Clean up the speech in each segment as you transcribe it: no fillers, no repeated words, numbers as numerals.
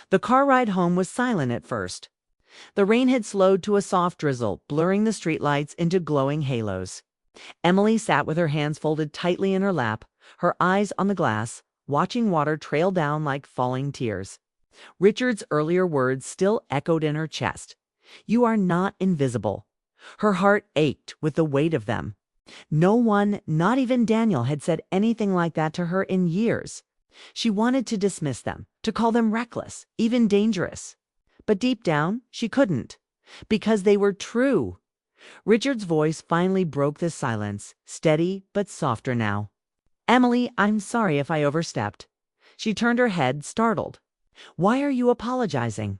The car ride home was silent at first. The rain had slowed to a soft drizzle, blurring the streetlights into glowing halos. Emily sat with her hands folded tightly in her lap, her eyes on the glass, watching water trail down like falling tears. Richard's earlier words still echoed in her chest. "You are not invisible." Her heart ached with the weight of them. No one, not even Daniel, had said anything like that to her in years. She wanted to dismiss them, to call them reckless, even dangerous. But deep down, she couldn't, because they were true. Richard's voice finally broke the silence, steady but softer now. "Emily, I'm sorry if I overstepped." She turned her head, startled. "Why are you apologizing?"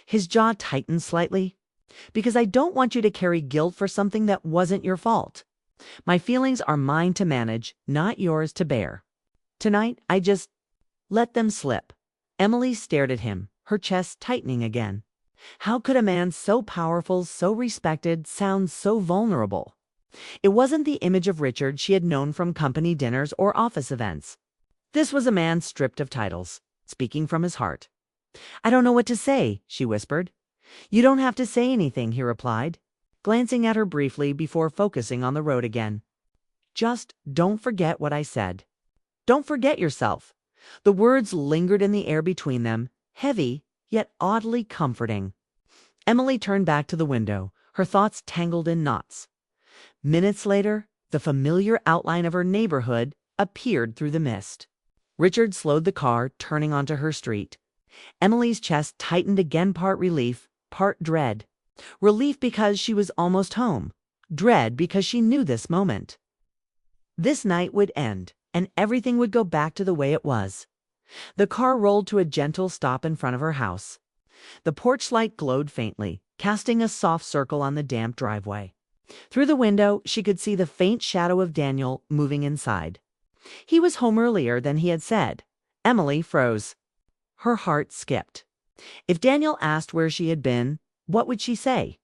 His jaw tightened slightly. "Because I don't want you to carry guilt for something that wasn't your fault. My feelings are mine to manage, not yours to bear. Tonight, I just let them slip." Emily stared at him, her chest tightening again. How could a man so powerful, so respected, sound so vulnerable? It wasn't the image of Richard she had known from company dinners or office events. This was a man stripped of titles, speaking from his heart. "I don't know what to say," she whispered. "You don't have to say anything," he replied, glancing at her briefly before focusing on the road again. "Just don't forget what I said. Don't forget yourself." The words lingered in the air between them, heavy, yet oddly comforting. Emily turned back to the window, her thoughts tangled in knots. Minutes later, the familiar outline of her neighborhood appeared through the mist. Richard slowed the car, turning onto her street. Emily's chest tightened again, part relief, part dread. Relief because she was almost home. Dread because she knew this moment. This night would end, and everything would go back to the way it was. The car rolled to a gentle stop in front of her house. The porch light glowed faintly, casting a soft circle on the damp driveway. Through the window, she could see the faint shadow of Daniel moving inside. He was home earlier than he had said. Emily froze. Her heart skipped. If Daniel asked where she had been, what would she say?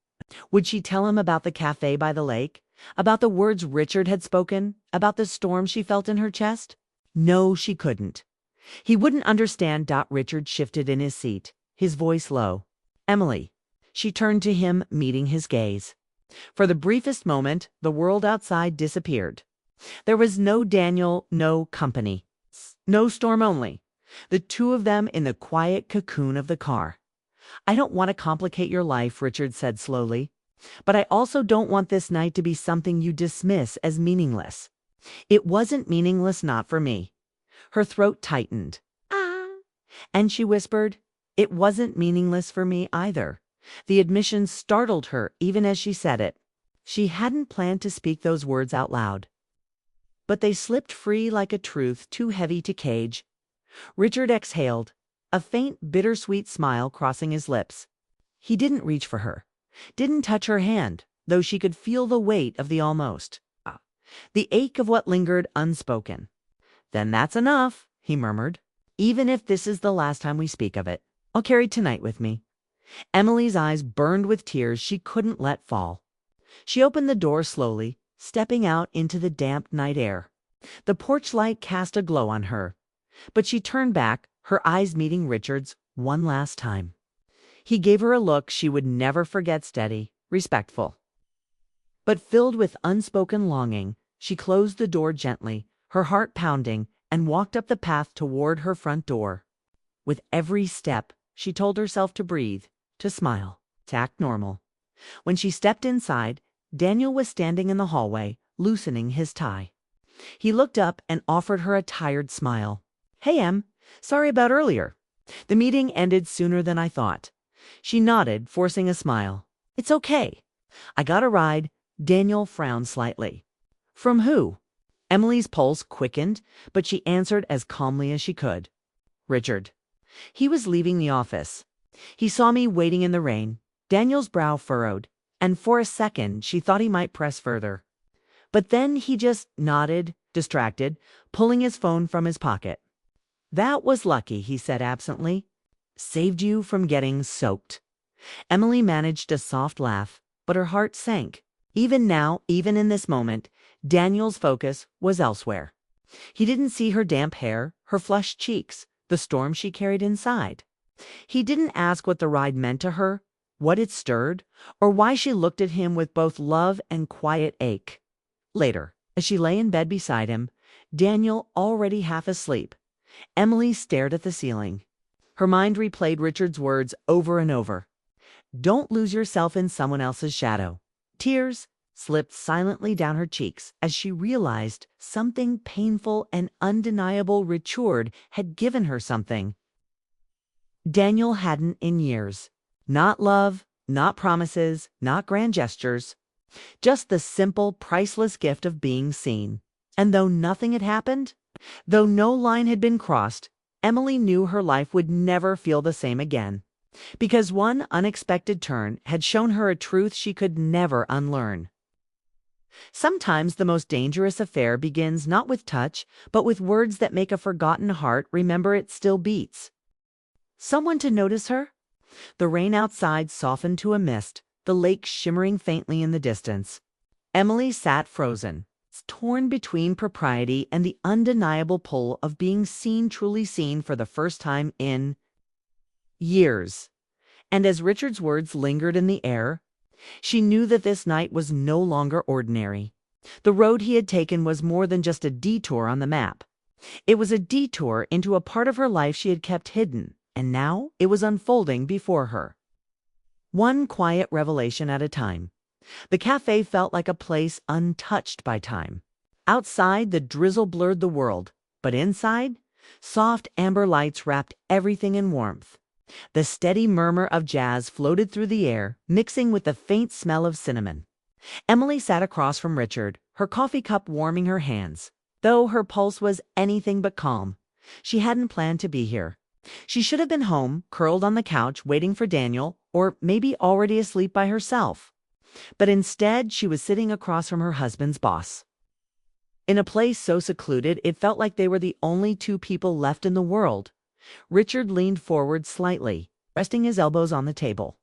Would she tell him about the cafe by the lake? About the words Richard had spoken? About the storm she felt in her chest? No, she couldn't. He wouldn't understand. Richard shifted in his seat, his voice low. "Emily." She turned to him, meeting his gaze. For the briefest moment, the world outside disappeared. There was no Daniel, no company. No storm, only the two of them in the quiet cocoon of the car. "I don't want to complicate your life," Richard said slowly, "but I also don't want this night to be something you dismiss as meaningless. It wasn't meaningless, not for me." Her throat tightened. "Ah." And she whispered, "It wasn't meaningless for me either." The admission startled her even as she said it. She hadn't planned to speak those words out loud. But they slipped free like a truth too heavy to cage. Richard exhaled, a faint, bittersweet smile crossing his lips. He didn't reach for her, didn't touch her hand, though she could feel the weight of the almost. The ache of what lingered unspoken. "Then that's enough," he murmured. "Even if this is the last time we speak of it, I'll carry tonight with me." Emily's eyes burned with tears she couldn't let fall. She opened the door slowly, stepping out into the damp night air. The porch light cast a glow on her, but she turned back, her eyes meeting Richard's one last time. He gave her a look she would never forget, steady, respectful. But filled with unspoken longing, she closed the door gently, her heart pounding, and walked up the path toward her front door. With every step, she told herself to breathe, to smile, to act normal. When she stepped inside, Daniel was standing in the hallway, loosening his tie. He looked up and offered her a tired smile. "Hey, Em. Sorry about earlier. The meeting ended sooner than I thought." She nodded, forcing a smile. "It's okay. I got a ride." Daniel frowned slightly. "From who?" Emily's pulse quickened, but she answered as calmly as she could. "Richard. He was leaving the office. He saw me waiting in the rain." Daniel's brow furrowed, and for a second she thought he might press further. But then he just nodded, distracted, pulling his phone from his pocket. "That was lucky," he said absently. "Saved you from getting soaked." Emily managed a soft laugh, but her heart sank. Even now, even in this moment, Daniel's focus was elsewhere. He didn't see her damp hair, her flushed cheeks, the storm she carried inside. He didn't ask what the ride meant to her, what it stirred, or why she looked at him with both love and quiet ache. Later, as she lay in bed beside him, Daniel already half asleep, Emily stared at the ceiling. Her mind replayed Richard's words over and over. Don't lose yourself in someone else's shadow. Tears slipped silently down her cheeks as she realized something painful and undeniable. Richard had given her something Daniel hadn't in years. Not love, not promises, not grand gestures. Just the simple, priceless gift of being seen. And though nothing had happened, though no line had been crossed, Emily knew her life would never feel the same again. Because one unexpected turn had shown her a truth she could never unlearn. Sometimes the most dangerous affair begins not with touch, but with words that make a forgotten heart remember it still beats. Someone to notice her? The rain outside softened to a mist, the lake shimmering faintly in the distance. Emily sat frozen, torn between propriety and the undeniable pull of being seen, truly seen for the first time in years. And as Richard's words lingered in the air, she knew that this night was no longer ordinary. The road he had taken was more than just a detour on the map. It was a detour into a part of her life she had kept hidden, and now it was unfolding before her. One quiet revelation at a time. The cafe felt like a place untouched by time. Outside, the drizzle blurred the world, but inside, soft amber lights wrapped everything in warmth. The steady murmur of jazz floated through the air, mixing with the faint smell of cinnamon. Emily sat across from Richard, her coffee cup warming her hands. Though her pulse was anything but calm, she hadn't planned to be here. She should have been home, curled on the couch, waiting for Daniel, or maybe already asleep by herself. But instead, she was sitting across from her husband's boss. In a place so secluded, it felt like they were the only two people left in the world. Richard leaned forward slightly, resting his elbows on the table.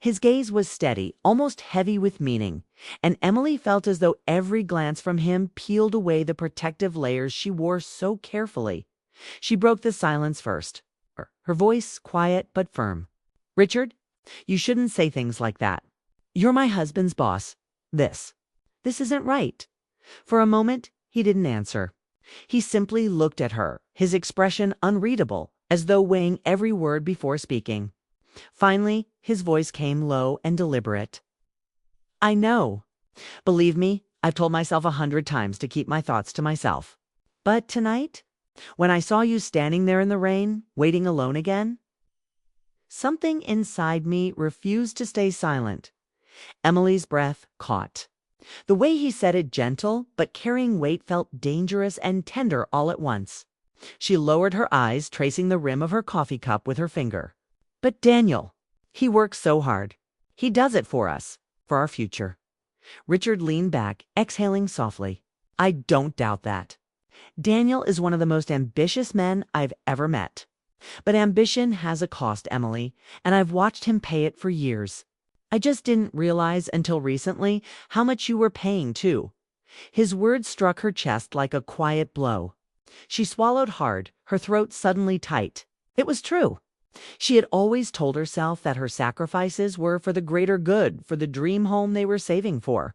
His gaze was steady, almost heavy with meaning, and Emily felt as though every glance from him peeled away the protective layers she wore so carefully. She broke the silence first, her voice quiet but firm. "Richard, you shouldn't say things like that. You're my husband's boss. This isn't right." For a moment, he didn't answer. He simply looked at her, his expression unreadable, as though weighing every word before speaking. Finally, his voice came low and deliberate. "I know. Believe me, I've told myself 100 times to keep my thoughts to myself. But tonight, when I saw you standing there in the rain, waiting alone again, something inside me refused to stay silent." Emily's breath caught. The way he said it, gentle but carrying weight, felt dangerous and tender all at once. She lowered her eyes, tracing the rim of her coffee cup with her finger. "But Daniel, he works so hard. He does it for us, for our future." Richard leaned back, exhaling softly. "I don't doubt that. Daniel is one of the most ambitious men I've ever met. But ambition has a cost, Emily, and I've watched him pay it for years. I just didn't realize until recently how much you were paying, too." His words struck her chest like a quiet blow. She swallowed hard, her throat suddenly tight. It was true. She had always told herself that her sacrifices were for the greater good, for the dream home they were saving for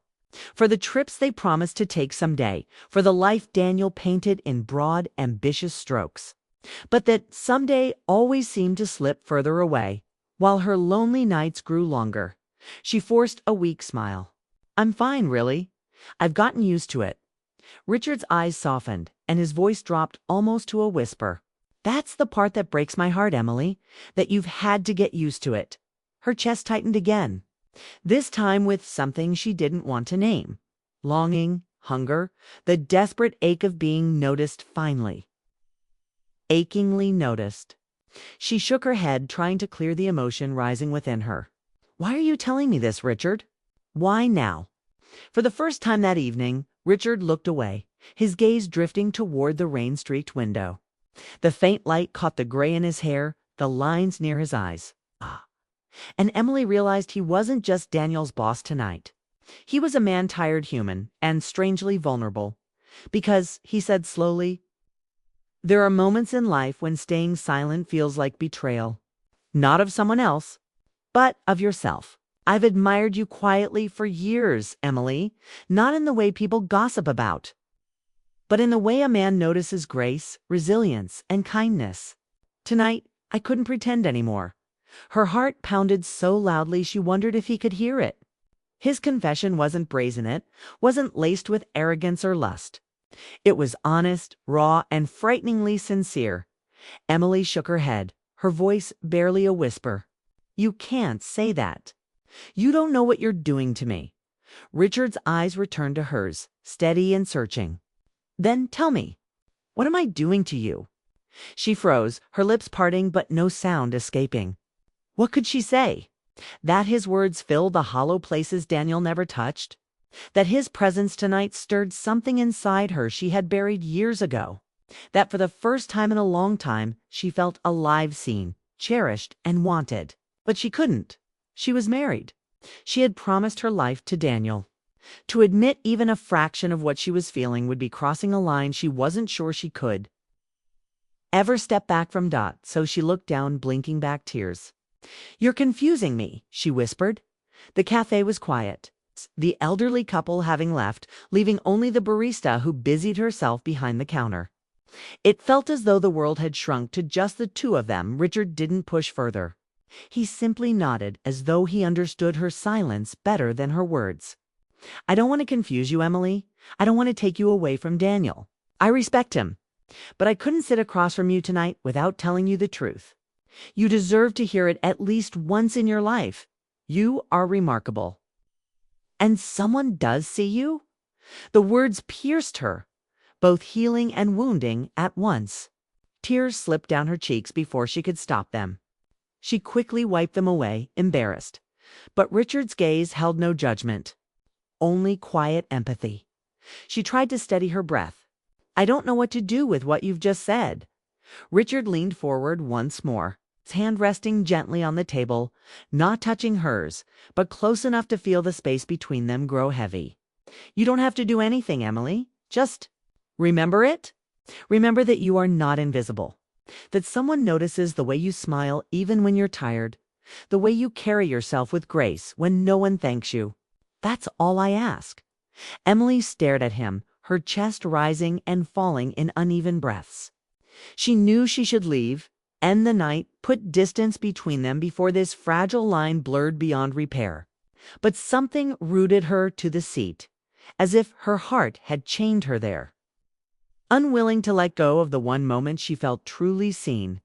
the trips they promised to take someday, for the life Daniel painted in broad, ambitious strokes. But that someday always seemed to slip further away, while her lonely nights grew longer. She forced a weak smile. "I'm fine, really. I've gotten used to it." Richard's eyes softened, and his voice dropped almost to a whisper. "That's the part that breaks my heart, Emily, that you've had to get used to it." Her chest tightened again, this time with something she didn't want to name. Longing, hunger, the desperate ache of being noticed finally. Achingly noticed. She shook her head, trying to clear the emotion rising within her. "Why are you telling me this, Richard? Why now?" For the first time that evening, Richard looked away, his gaze drifting toward the rain-streaked window. The faint light caught the gray in his hair, the lines near his eyes. And Emily realized he wasn't just Daniel's boss tonight. He was a man-tired human, and strangely vulnerable. Because, he said slowly, "There are moments in life when staying silent feels like betrayal. Not of someone else, but of yourself. I've admired you quietly for years, Emily, not in the way people gossip about, but in the way a man notices grace, resilience, and kindness. Tonight, I couldn't pretend anymore. Her heart pounded so loudly she wondered if he could hear it. His confession wasn't brazen, wasn't laced with arrogance or lust. It was honest, raw, and frighteningly sincere. Emily shook her head, her voice barely a whisper. You can't say that. You don't know what you're doing to me. Richard's eyes returned to hers, steady and searching. Then tell me, what am I doing to you? She froze, her lips parting but no sound escaping. What could she say? That his words filled the hollow places Daniel never touched? That his presence tonight stirred something inside her she had buried years ago? That for the first time in a long time she felt alive, seen, cherished, and wanted? But she couldn't. She was married. She had promised her life to Daniel. To admit even a fraction of what she was feeling would be crossing a line she wasn't sure she could ever step back from. So she looked down, blinking back tears. You're confusing me, she whispered. The cafe was quiet, the elderly couple having left, leaving only the barista who busied herself behind the counter. It felt as though the world had shrunk to just the two of them. Richard didn't push further. He simply nodded, as though he understood her silence better than her words. I don't want to confuse you, Emily. I don't want to take you away from Daniel. I respect him. But I couldn't sit across from you tonight without telling you the truth. You deserve to hear it at least once in your life. You are remarkable. And someone does see you? The words pierced her, both healing and wounding at once. Tears slipped down her cheeks before she could stop them. She quickly wiped them away, embarrassed. But Richard's gaze held no judgment, only quiet empathy. She tried to steady her breath. I don't know what to do with what you've just said. Richard leaned forward once more, his hand resting gently on the table, not touching hers, but close enough to feel the space between them grow heavy. You don't have to do anything, Emily. Just remember it. Remember that you are not invisible. That someone notices the way you smile even when you're tired. The way you carry yourself with grace when no one thanks you. That's all I ask. Emily stared at him, her chest rising and falling in uneven breaths. She knew she should leave, end the night, put distance between them before this fragile line blurred beyond repair. But something rooted her to the seat, as if her heart had chained her there. Unwilling to let go of the one moment she felt truly seen,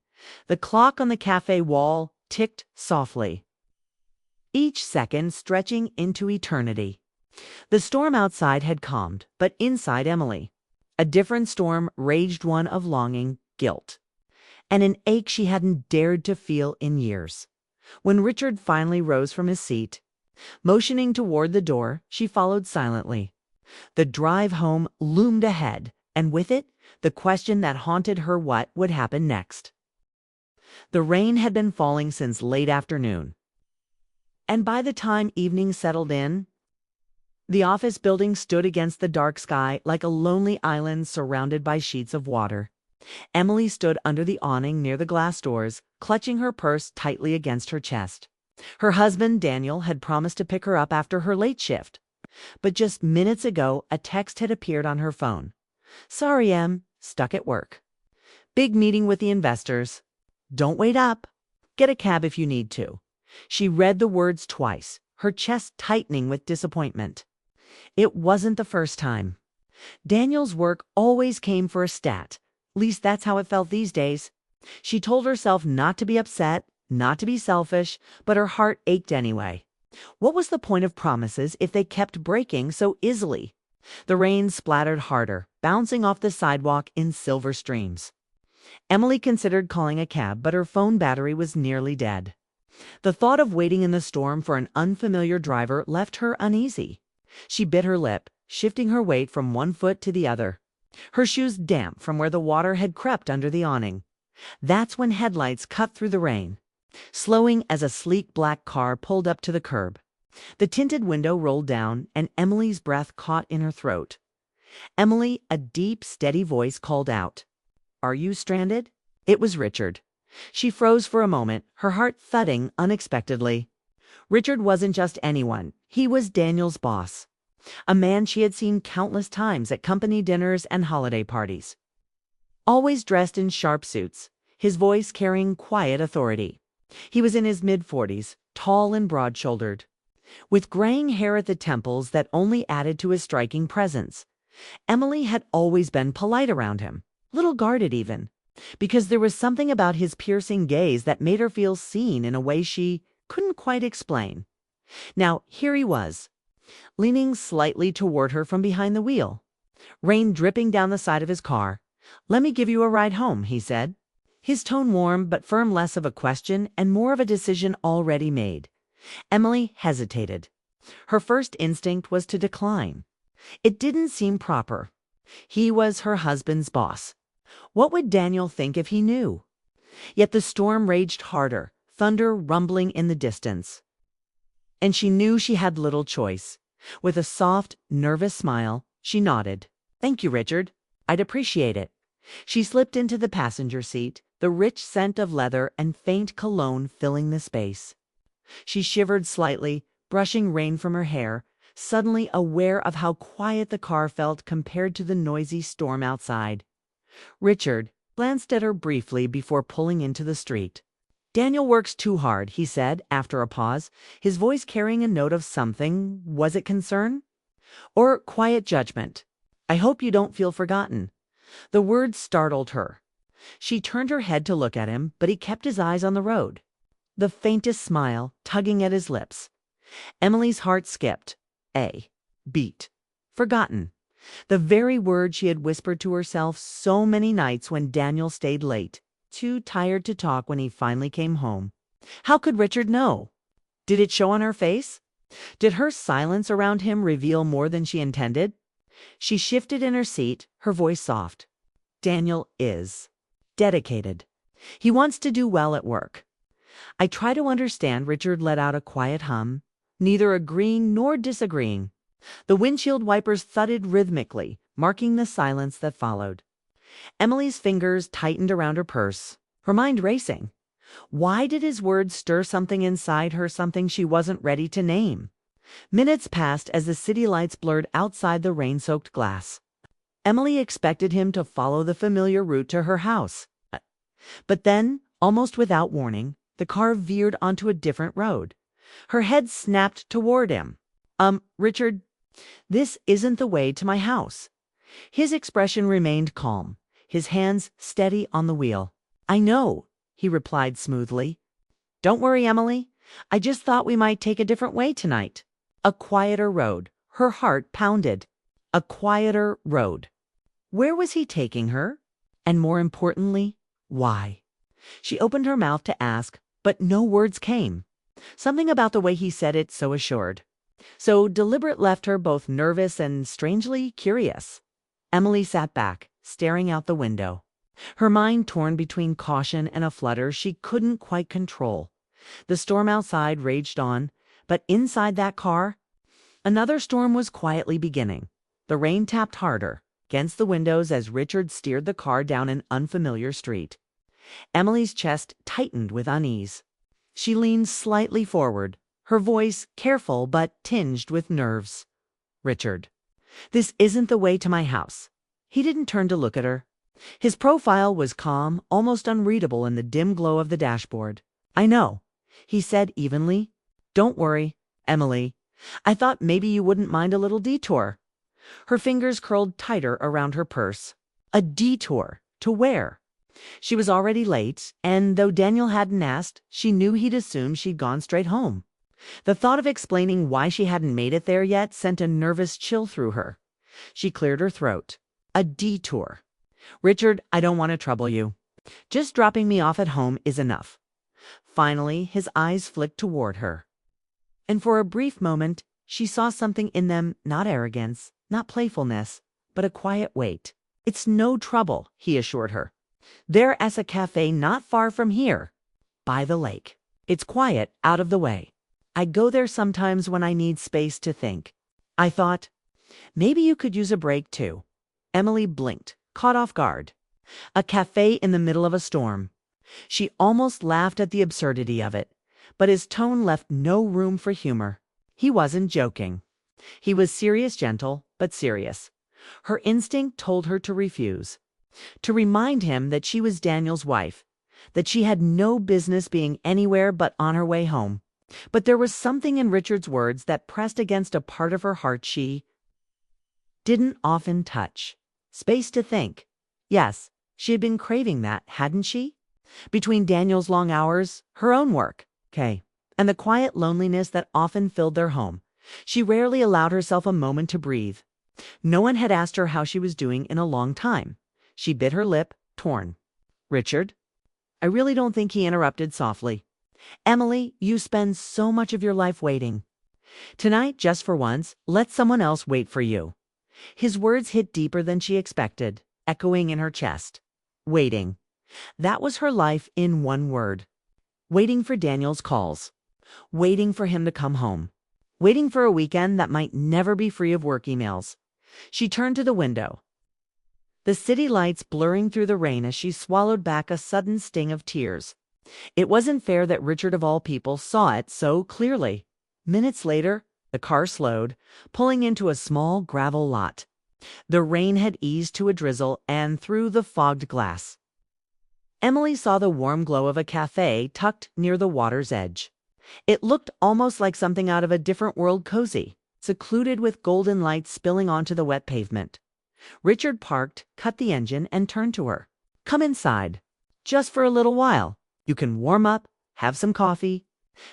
the clock on the cafe wall ticked softly, each second stretching into eternity. The storm outside had calmed, but inside Emily, a different storm raged, one of longing, guilt, and an ache she hadn't dared to feel in years. When Richard finally rose from his seat, motioning toward the door, she followed silently. The drive home loomed ahead, and with it, the question that haunted her: what would happen next? The rain had been falling since late afternoon, and by the time evening settled in, the office building stood against the dark sky like a lonely island surrounded by sheets of water. Emily stood under the awning near the glass doors, clutching her purse tightly against her chest. Her husband, Daniel, had promised to pick her up after her late shift, but just minutes ago a text had appeared on her phone. Sorry, Em, stuck at work. Big meeting with the investors. Don't wait up. Get a cab if you need to. She read the words twice, her chest tightening with disappointment. It wasn't the first time. Daniel's work always came for a stat. At least that's how it felt these days. She told herself not to be upset, not to be selfish, but her heart ached anyway. What was the point of promises if they kept breaking so easily? The rain splattered harder, bouncing off the sidewalk in silver streams. Emily considered calling a cab, but her phone battery was nearly dead. The thought of waiting in the storm for an unfamiliar driver left her uneasy. She bit her lip, shifting her weight from one foot to the other, her shoes damp from where the water had crept under the awning. That's when headlights cut through the rain, slowing as a sleek black car pulled up to the curb. The tinted window rolled down, and Emily's breath caught in her throat. Emily, a deep, steady voice called out. Are you stranded? It was Richard. She froze for a moment, her heart thudding unexpectedly. Richard wasn't just anyone. He was Daniel's boss, a man she had seen countless times at company dinners and holiday parties. Always dressed in sharp suits, his voice carrying quiet authority. He was in his mid-40s, tall and broad-shouldered, with graying hair at the temples that only added to his striking presence. Emily had always been polite around him, little guarded even, because there was something about his piercing gaze that made her feel seen in a way she couldn't quite explain. Now, here he was, leaning slightly toward her from behind the wheel, rain dripping down the side of his car. "Let me give you a ride home," he said, his tone warm but firm, less of a question and more of a decision already made. Emily hesitated. Her first instinct was to decline. It didn't seem proper. He was her husband's boss. What would Daniel think if he knew? Yet the storm raged harder, thunder rumbling in the distance. And she knew she had little choice. With a soft, nervous smile, she nodded. "Thank you, Richard. I'd appreciate it." She slipped into the passenger seat, the rich scent of leather and faint cologne filling the space. She shivered slightly, brushing rain from her hair, suddenly aware of how quiet the car felt compared to the noisy storm outside. Richard glanced at her briefly before pulling into the street. "Daniel works too hard," he said after a pause, his voice carrying a note of something. Was it concern? Or quiet judgment? "I hope you don't feel forgotten." The words startled her. She turned her head to look at him, but he kept his eyes on the road, the faintest smile tugging at his lips. Emily's heart skipped. Beat. Forgotten. The very word she had whispered to herself so many nights when Daniel stayed late, too tired to talk when he finally came home. How could Richard know? Did it show on her face? Did her silence around him reveal more than she intended? She shifted in her seat, her voice soft. "Daniel is dedicated. He wants to do well at work." "I try to understand." Richard let out a quiet hum, neither agreeing nor disagreeing. The windshield wipers thudded rhythmically, marking the silence that followed. Emily's fingers tightened around her purse, her mind racing. Why did his words stir something inside her, something she wasn't ready to name? Minutes passed as the city lights blurred outside the rain-soaked glass. Emily expected him to follow the familiar route to her house. But then, almost without warning, the car veered onto a different road. Her head snapped toward him. Richard, this isn't the way to my house." His expression remained calm, his hands steady on the wheel. "I know," he replied smoothly. "Don't worry, Emily. I just thought we might take a different way tonight." A quieter road. Her heart pounded. A quieter road. Where was he taking her? And more importantly, why? She opened her mouth to ask, but no words came. Something about the way he said it, so assured, so deliberate, left her both nervous and strangely curious. Emily sat back, staring out the window, her mind torn between caution and a flutter she couldn't quite control. The storm outside raged on, but inside that car, another storm was quietly beginning. The rain tapped harder against the windows as Richard steered the car down an unfamiliar street. Emily's chest tightened with unease. She leaned slightly forward, her voice careful but tinged with nerves. "Richard, this isn't the way to my house." He didn't turn to look at her. His profile was calm, almost unreadable in the dim glow of the dashboard. "I know," he said evenly. "Don't worry, Emily. I thought maybe you wouldn't mind a little detour." Her fingers curled tighter around her purse. A detour? To where? She was already late, and though Daniel hadn't asked, she knew he'd assumed she'd gone straight home. The thought of explaining why she hadn't made it there yet sent a nervous chill through her. She cleared her throat. A detour. "Richard, I don't want to trouble you. Just dropping me off at home is enough." Finally, his eyes flicked toward her. And for a brief moment, she saw something in them, not arrogance, not playfulness, but a quiet weight. "It's no trouble," he assured her. "There's a cafe not far from here, by the lake. It's quiet, out of the way. I go there sometimes when I need space to think. I thought, maybe you could use a break too." Emily blinked, caught off guard. A cafe in the middle of a storm. She almost laughed at the absurdity of it, but his tone left no room for humor. He wasn't joking. He was serious, gentle, but serious. Her instinct told her to refuse, to remind him that she was Daniel's wife, that she had no business being anywhere but on her way home. But there was something in Richard's words that pressed against a part of her heart she didn't often touch. Space to think. Yes, she had been craving that, hadn't she? Between Daniel's long hours, her own work, and the quiet loneliness that often filled their home, she rarely allowed herself a moment to breathe. No one had asked her how she was doing in a long time. She bit her lip, torn. "Richard?" "I really don't think," he interrupted softly. "Emily, you spend so much of your life waiting. Tonight, just for once, let someone else wait for you." His words hit deeper than she expected, echoing in her chest. Waiting. That was her life in one word. Waiting for Daniel's calls. Waiting for him to come home. Waiting for a weekend that might never be free of work emails. She turned to the window, the city lights blurring through the rain as she swallowed back a sudden sting of tears. It wasn't fair that Richard of all people saw it so clearly. Minutes later, the car slowed, pulling into a small gravel lot. The rain had eased to a drizzle, and through the fogged glass, Emily saw the warm glow of a cafe tucked near the water's edge. It looked almost like something out of a different world, cozy, secluded with golden light spilling onto the wet pavement. Richard parked, cut the engine, and turned to her. "Come inside. Just for a little while. You can warm up, have some coffee.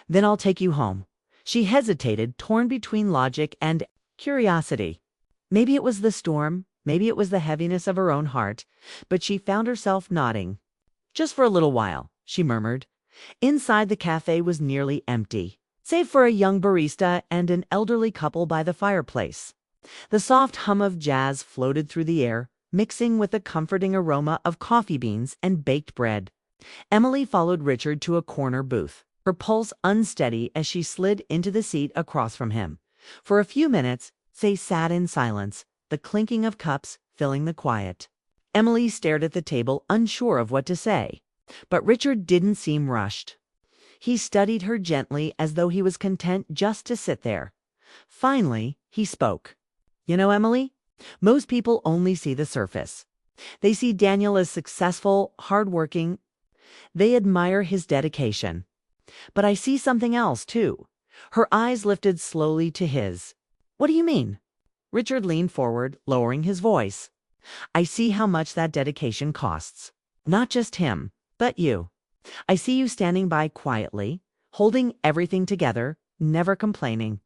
Then I'll take you home." She hesitated, torn between logic and curiosity. Maybe it was the storm, maybe it was the heaviness of her own heart, but she found herself nodding. "Just for a little while," she murmured. Inside, the cafe was nearly empty, save for a young barista and an elderly couple by the fireplace. The soft hum of jazz floated through the air, mixing with the comforting aroma of coffee beans and baked bread. Emily followed Richard to a corner booth, her pulse unsteady as she slid into the seat across from him. For a few minutes, they sat in silence, the clinking of cups filling the quiet. Emily stared at the table, unsure of what to say. But Richard didn't seem rushed. He studied her gently, as though he was content just to sit there. Finally, he spoke. "You know, Emily, most people only see the surface. They see Daniel as successful, hardworking. They admire his dedication. But I see something else, too." Her eyes lifted slowly to his. "What do you mean?" Richard leaned forward, lowering his voice. "I see how much that dedication costs. Not just him, but you. I see you standing by quietly, holding everything together, never complaining.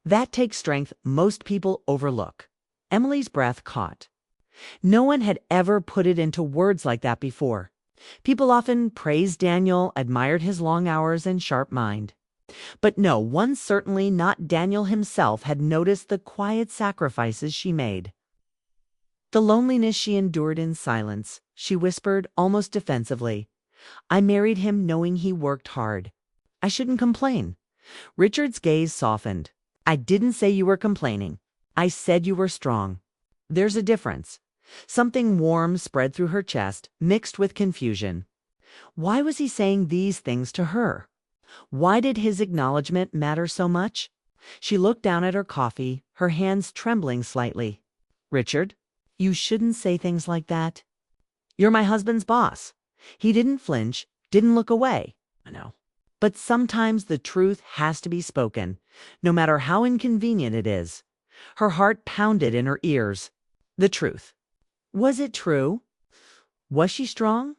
That takes strength most people overlook." Emily's breath caught. No one had ever put it into words like that before. People often praised Daniel, admired his long hours and sharp mind. But no one, certainly not Daniel himself, had noticed the quiet sacrifices she made. The loneliness she endured in silence. She whispered, almost defensively, "I married him knowing he worked hard. I shouldn't complain." Richard's gaze softened. "I didn't say you were complaining. I said you were strong. There's a difference." Something warm spread through her chest, mixed with confusion. Why was he saying these things to her? Why did his acknowledgement matter so much? She looked down at her coffee, her hands trembling slightly. "Richard, you shouldn't say things like that. You're my husband's boss." He didn't flinch, didn't look away. "I know. But sometimes the truth has to be spoken, no matter how inconvenient it is." Her heart pounded in her ears. The truth. Was it true? Was she strong?